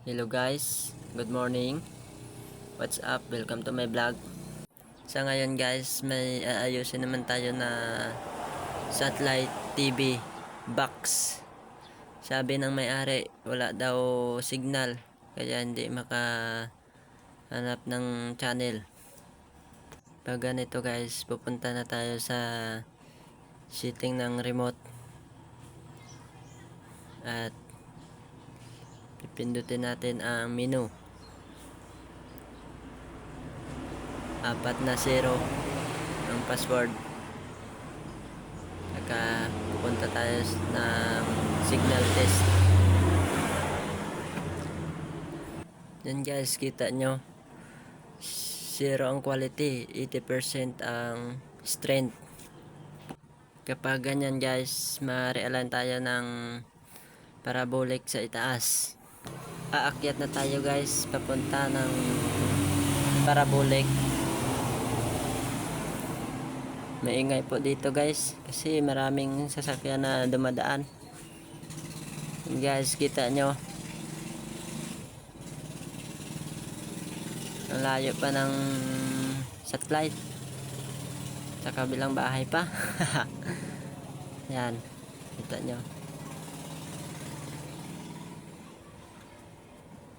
Hello guys, good morning. What's up? Welcome to my vlog. Sa ngayon guys, may aayusin naman tayo na satellite TV box. Sabi ng may-ari, wala daw signal, kaya hindi makahanap ng channel. Pag ganito guys, pupunta na tayo sa setting ng remote at pipindutin natin ang menu. 4 na 0 ang password. Saka pupunta tayo ng signal test. Yan guys, kita nyo 0 ang quality, 80% ang strength. Kapag ganyan guys, ma-realign tayo ng parabolic sa itaas. Aakyat na tayo guys papunta ng parabolic. Maingay po dito guys kasi maraming sasakyan na dumadaan. Guys, kita nyo ang layo pa ng satellite sa kabilang bahay pa. Yan, kita nyo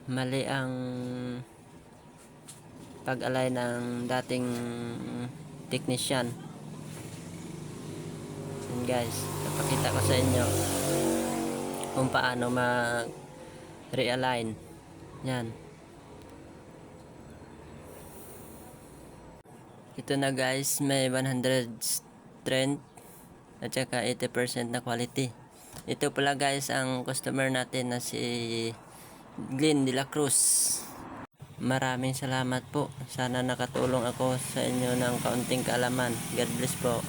mali ang pag-align ng dating technician. Guys, napakita ko sa inyo kung paano mag-realign. Yan. Ito na guys, may 100 strength at saka 80% na quality. Ito pala guys ang customer natin na si Glenn de la Cruz. Maraming salamat po. Sana nakatulong ako sa inyo ng kaunting kaalaman. God bless po.